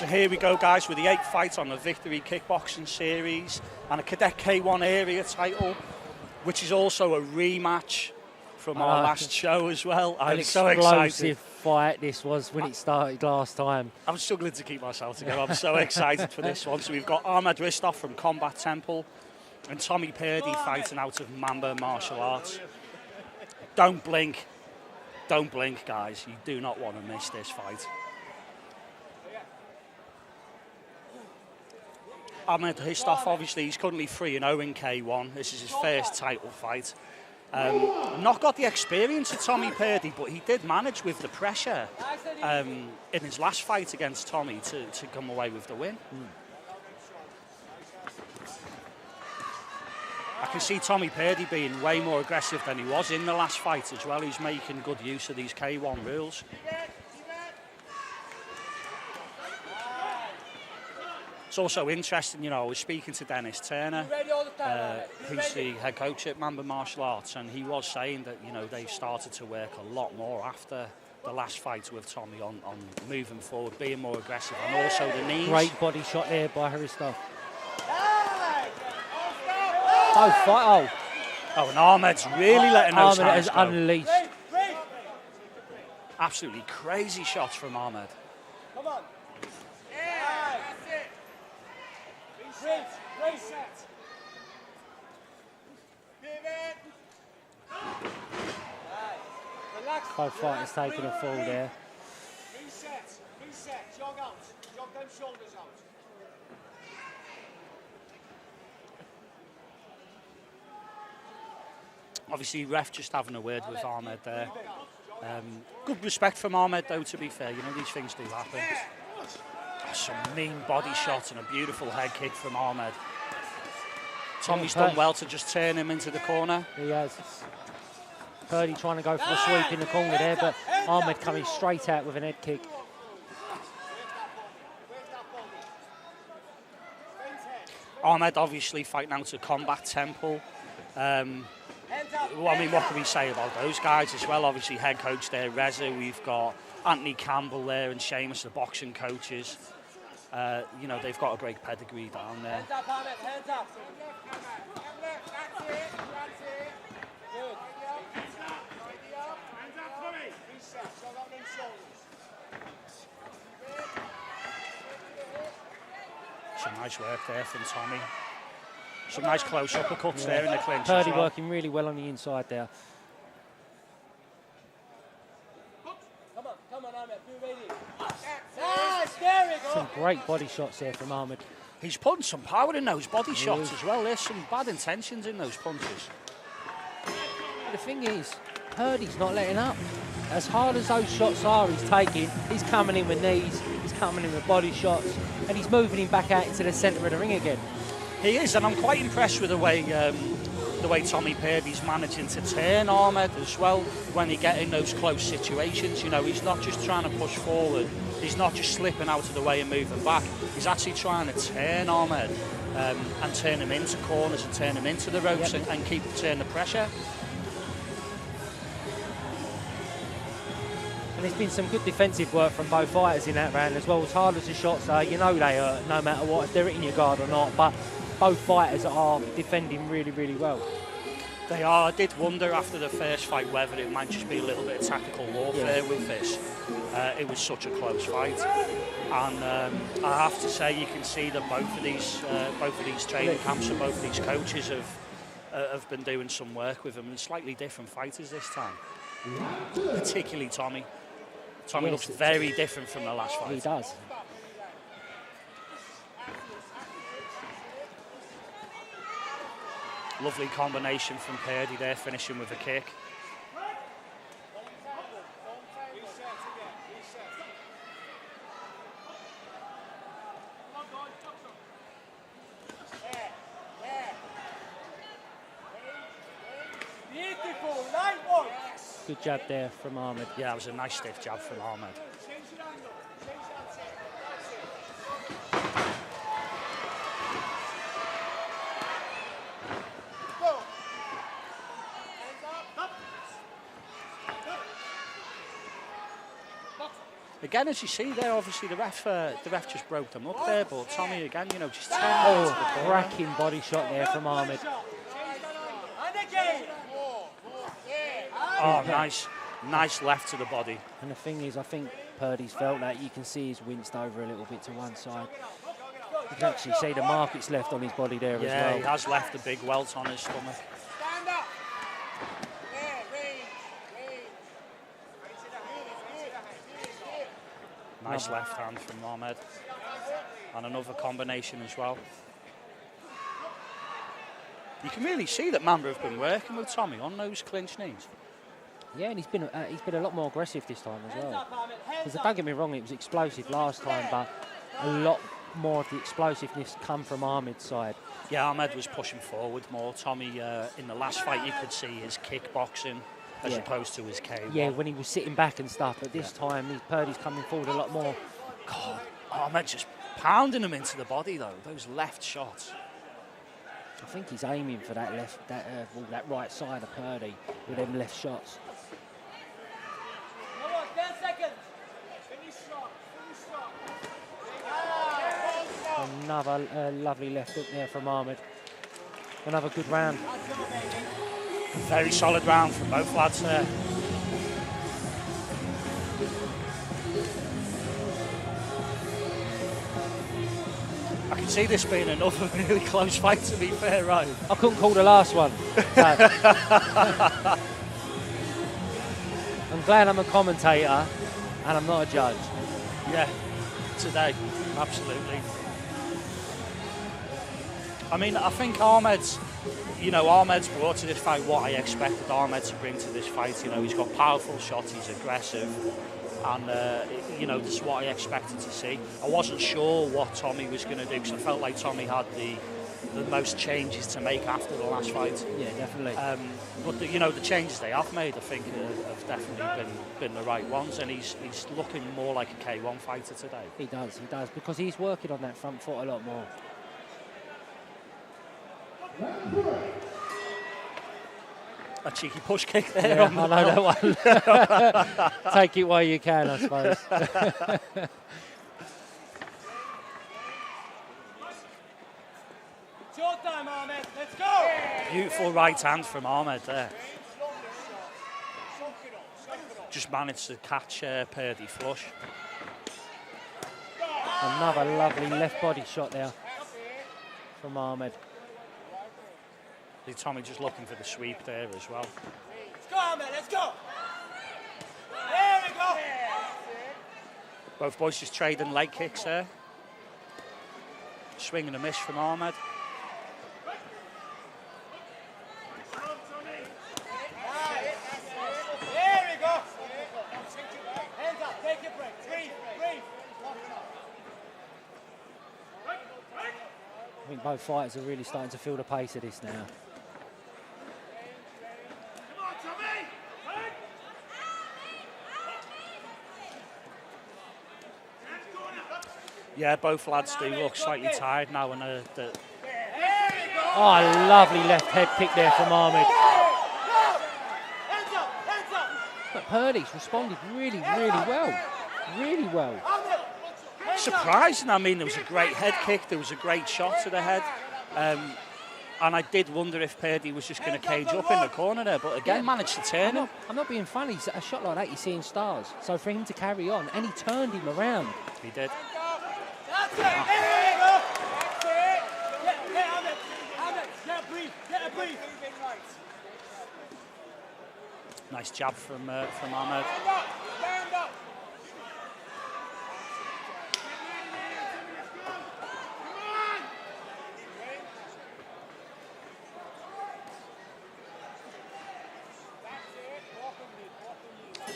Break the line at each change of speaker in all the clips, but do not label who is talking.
So here we go, guys, with the 8th fight on the Victory Kickboxing Series and a Cadet K1 area title, which is also a rematch from our last show as well. I'm so excited.
An explosive fight this was when it started last time.
I'm struggling to keep myself together. I'm so excited for this one. So we've got HRISTOV from Combat Temple and Tommy PURDY fighting out of Mamba Martial Arts. Don't blink. Don't blink, guys. You do not want to miss this fight. HRISTOV, obviously, he's currently 3-0 in K1. This is his first title fight. Not got the experience of Tommy PURDY, but he did manage with the pressure in his last fight against Tommy to come away with the win. I can see Tommy PURDY being way more aggressive than he was in the last fight as well. He's making good use of these K1 rules. It's also interesting, you know, I was speaking to Dennis Turner, who's the head coach at Mamba Martial Arts, and he was saying that, you know, they've started to work a lot more after the last fight with Tommy on moving forward, being more aggressive, and also the knees.
Great body shot there by HRISTOV. Oh,
and Ahmed's really letting those hands go.
Ahmed has unleashed.
Absolutely crazy shots from Ahmed.
Come on. That's it. Reset. Pivot. Relax.
Both fighters taking a fall there.
Reset. Jog out. Jog them shoulders out.
Obviously, ref just having a word with Ahmed there. Good respect from Ahmed, though, to be fair. You know, these things do happen. Some mean body shot and a beautiful head kick from Ahmed. Tommy's done well to just turn him into the corner.
He has. PURDY trying to go for the sweep in the corner there, but Ahmed coming straight out with an head kick.
Ahmed obviously fighting out of Combat Temple. Well, I mean, what can we say about those guys as well? Obviously, head coach there, Reza. We've got Anthony Campbell there and Seamus, the boxing coaches. You know, they've got a great pedigree down there.
Hands up, Ahmed, hands up. That's it. Good. Hands up for me. Reset, jog out them shoulders.
Some nice work there from Tommy. Some nice close uppercuts there in the clinch.
PURDY
as well.
working really well on the inside there.
Come on, Ahmed, be ready. Nice, there we go.
Some great body shots there from Ahmed.
He's putting some power in those body shots as well. There's some bad intentions in those punches.
The thing is, PURDY's not letting up. As hard as those shots are he's taking, he's coming in with knees, he's coming in with body shots, and he's moving him back out into the centre of the ring again.
He is, and I'm quite impressed with the way Tommy PURDY's managing to turn Ahmed as well when he get in those close situations. You know, he's not just trying to push forward, he's not just slipping out of the way and moving back. He's actually trying to turn Ahmed and turn him into corners and turn him into the ropes and turn the pressure.
And there's been some good defensive work from both fighters in that round as well. As hard as the shots are, you know they hurt no matter what, if they're hitting your guard or not. But both fighters are defending really, really well.
They are. I did wonder after the first fight whether it might just be a little bit of tactical warfare with this. It was such a close fight, and I have to say you can see that both of these training camps and both of these coaches have been doing some work with them, and slightly different fighters this time. Particularly Tommy. Tommy looks very different from the last fight.
He does.
Lovely combination from PURDY there, finishing with a kick.
Beautiful, nice one.
Good jab there from Ahmed.
Yeah, it was a nice stiff jab from Ahmed. Again, as you see there, obviously the ref just broke them up there, but Tommy again, you know, just turned into the corner.
Cracking body shot there from Ahmed.
Oh, nice left to the body.
And the thing is, I think Purdy's felt that. You can see he's winced over a little bit to one side. You can actually see the markings left on his body there as well.
Yeah, he has left a big welt on his stomach. Nice left hand from Ahmed. And another combination as well. You can really see that Mamba have been working with Tommy on those clinch knees.
Yeah, and he's been a lot more aggressive this time as well. Because don't get me wrong, it was explosive last time, but a lot more of the explosiveness come from Ahmed's side.
Yeah, Ahmed was pushing forward more. Tommy, in the last fight, you could see his kickboxing as opposed to his K1.
Yeah, when he was sitting back and stuff. But this time, Purdy's coming forward a lot more.
God, Ahmed just pounding him into the body though. Those left shots.
I think he's aiming for that that right side of Purdy with them left shots.
Come on, 10 seconds. Finish shot.
Another lovely left hook there from Ahmed. Another good round.
Very solid round from both lads there. I can see this being another really close fight, to be fair, right?
I couldn't call the last one. So. I'm glad I'm a commentator and I'm not a judge.
Yeah, today, absolutely. I mean, I think Ahmed's brought to this fight what I expected Ahmed to bring to this fight. You know, he's got powerful shots, he's aggressive, and this is what I expected to see. I wasn't sure what Tommy was going to do because I felt like Tommy had the most changes to make after the last fight.
Yeah, definitely.
But the changes they have made, I think, have definitely been the right ones, and he's looking more like a K1 fighter today.
He does, because he's working on that front foot a lot more.
A cheeky push kick there.
Yeah, I know that one. Take it while you can, I suppose.
It's your time, Ahmed. Let's go.
Beautiful right hand from Ahmed there. Just managed to catch Purdy flush.
Another lovely left body shot there from Ahmed.
Tommy just looking for the sweep there as well.
Let's go, Ahmed. Let's go. There we go.
Both boys just trading leg kicks there. Swing and a miss from Ahmed.
There we go. Hands up. Take your break. Breathe.
I think both fighters are really starting to feel the pace of this now.
Yeah, both lads do look slightly tired now. And
Oh, a lovely left head kick there from Ahmed.
Hands up.
But Purdy's responded really well. Really well.
surprising. I mean, there was a great head kick. There was a great shot to the head. And I did wonder if Purdy was just going to cage up in the corner there, but again managed to turn him.
I'm not being funny. A shot like that, you're seeing stars. So for him to carry on, and he turned him around.
He did.
That's it. There you go. That's it. Ahmed, get a breathe.
Nice jab from Ahmed.
Stand up.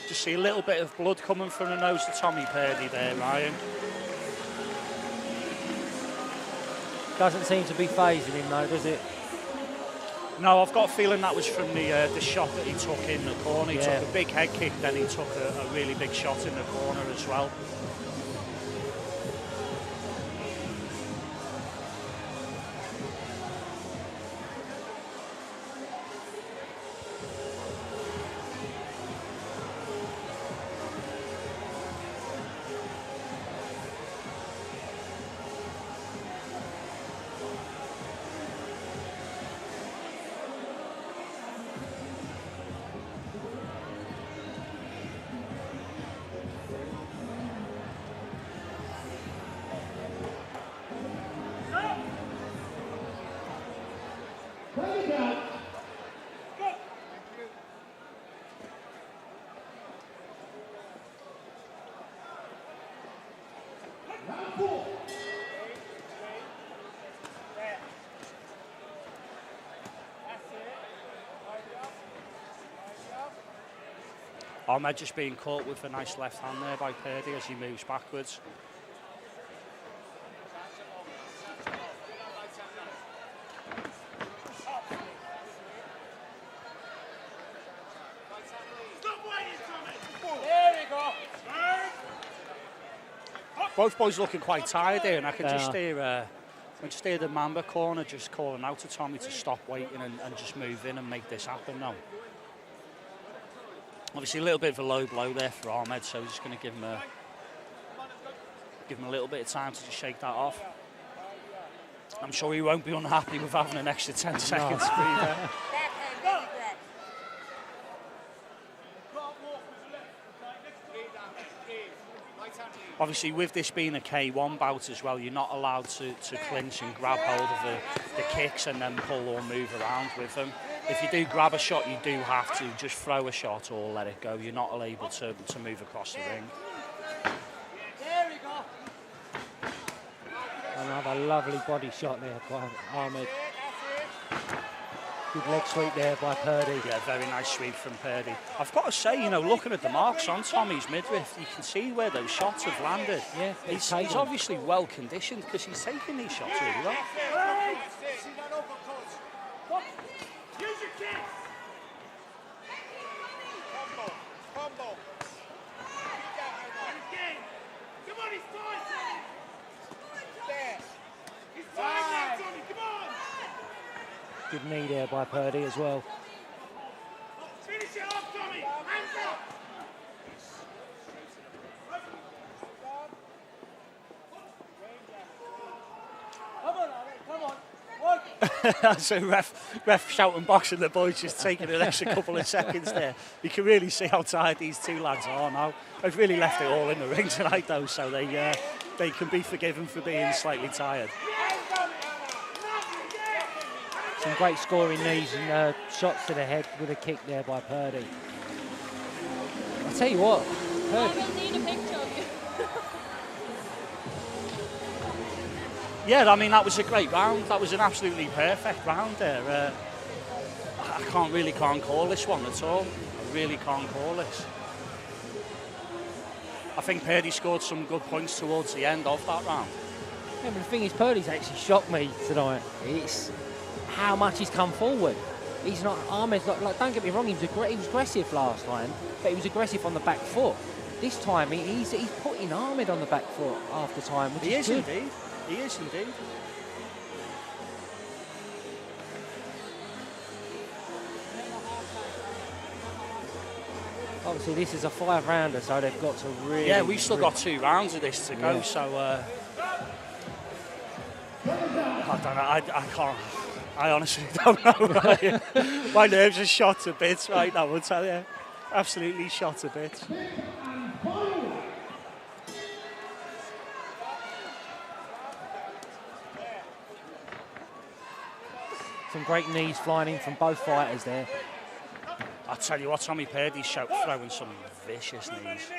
Just see a little bit of blood coming from the nose of Tommy Purdy there, Ryan.
Doesn't seem to be phasing him though, does it?
No, I've got a feeling that was from the shot that he took in the corner. He took a big head kick, then he took a really big shot in the corner as well. Ahmed just being caught with a nice left hand there by Purdy as he moves backwards. Both boys looking quite tired here, and I can just hear the Mamba corner just calling out to Tommy to stop waiting and just move in and make this happen now. Obviously a little bit of a low blow there for Ahmed, so he's just going to give him a little bit of time to just shake that off. I'm sure he won't be unhappy with having an extra 10 seconds free there. Obviously, with this being a K1 bout as well, you're not allowed to clinch and grab hold of the kicks and then pull or move around with them. If you do grab a shot, you do have to just throw a shot or let it go. You're not able to move across the ring.
There we go.
Another lovely body shot there by Ahmed. Good leg sweep there by Purdy.
Yeah, very nice sweep from Purdy. I've got to say, you know, looking at the marks on Tommy's midriff, you can see where those shots have landed.
Yeah,
he's obviously well conditioned because he's taking these shots really well.
Use your kicks. Combo. Come on, he's tight. There. He's tight now, Tommy. Come on.
Good knee there by Purdy as well.
Finish it off, Tommy. Hands up. Come on, Alex. Come on.
So ref shouting boxing, the boys just taking an extra couple of seconds there. You can really see how tired these two lads are now. They've really left it all in the ring tonight though, so they can be forgiven for being slightly tired.
Some great scoring knees and shots to the head with a kick there by Purdy. I'll tell you what, Purdy.
I will need a picture of you.
Yeah, I mean, that was a great round. That was an absolutely perfect round there. I can't call this one at all. I really can't call this. I think Purdy scored some good points towards the end of that round.
Yeah, but the thing is, Purdy's actually shocked me tonight. It's how much he's come forward. He's not, Ahmed's not, like, don't get me wrong, he was aggressive last time, but he was aggressive on the back foot. This time, he's putting Ahmed on the back foot after time, which is good.
Indeed. He is indeed.
Obviously, this is a 5-rounder, so they've got to really...
Yeah, we've still got 2 rounds of this to go, so... I don't know, I honestly don't know. My nerves are shot to bits right now, I'll tell you. Absolutely shot to bits.
Some great knees flying in from both fighters there.
I'll tell you what, Tommy Purdy's throwing some vicious knees.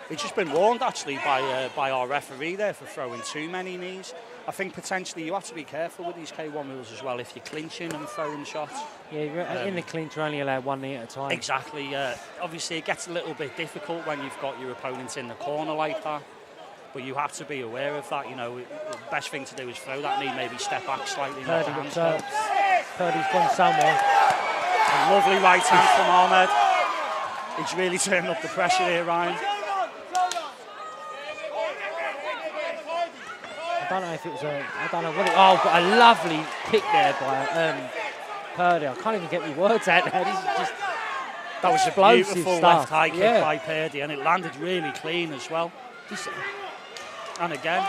He's just been warned actually by our referee there for throwing too many knees. I think potentially you have to be careful with these K1 rules as well if you're clinching and throwing shots.
Yeah, in the clinch you're only allowed 1 knee at a time.
Exactly, obviously it gets a little bit difficult when you've got your opponents in the corner like that. But you have to be aware of that, you know. The best thing to do is throw that knee, maybe step back slightly.
Purdy's gone somewhere.
A lovely right hand from Ahmed. He's really turned up the pressure here, Ryan.
I don't know if it was I don't know what it... Oh, but a lovely kick there by Purdy. I can't even get my words out there. This is just...
That was a beautiful
stuff.
left high kick by Purdy, and it landed really clean as well. And again.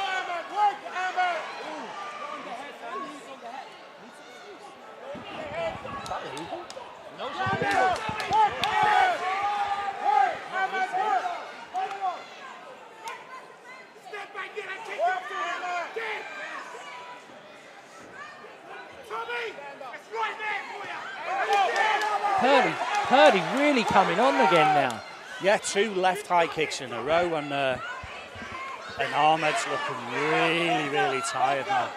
Purdy really coming on again now.
Yeah, 2 left high kicks in a row, and Ahmed's looking really, really tired now.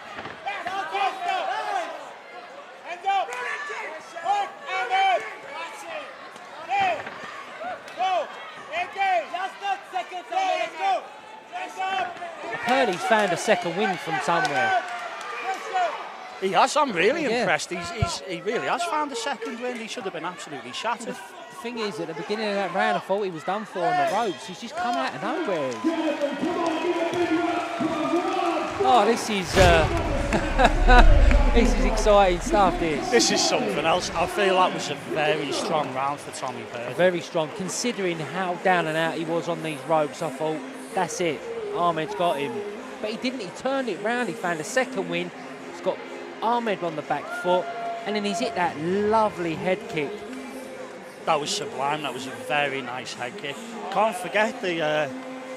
Purdy's found a second win from somewhere.
He has. I'm really
Yeah.
impressed. He really has found a second win. He should have been absolutely shattered.
The thing is, at the beginning of that round, I thought he was done for on the ropes. He's just come out of nowhere. Oh, this is this is exciting stuff.
This is something else. I feel that was a very strong round for Tommy Purdy.
Very strong, considering how down and out he was on these ropes. I thought, that's it, Ahmed's got him. But he didn't. He turned it round. He found a second win. He's got Ahmed on the back foot, and then he's hit that lovely head kick.
That was sublime. That was a very nice head kick. Can't forget the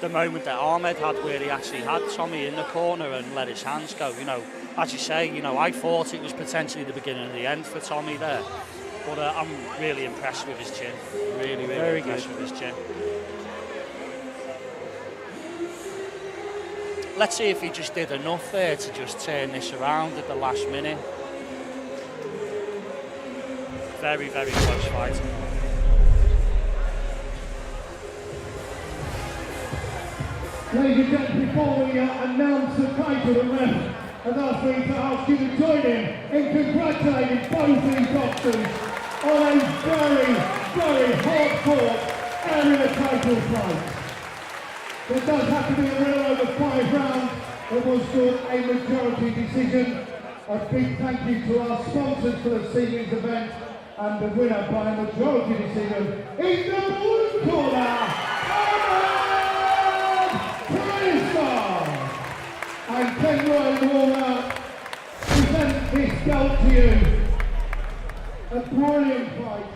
moment that Ahmed had where he actually had Tommy in the corner and let his hands go. You know, as you say, you know, I thought it was potentially the beginning of the end for Tommy there. But I'm really impressed with his chin. Really
Very
impressed
good.
with his chin. Let's see if he just did enough there to just turn this around at the last minute. Very, very close fight.
Ladies and gentlemen, before we announce the title and ref, I'd ask me to ask you to join in congratulating both these boxers on a very, very hard-fought area title fight. There does have to be a real over 5 rounds. It was scored a majority decision. A big thank you to our sponsors for this evening's event, and the winner by a majority decision is the blue corner, HRISTOV. And Ken Roy will present this belt to you. A brilliant fight.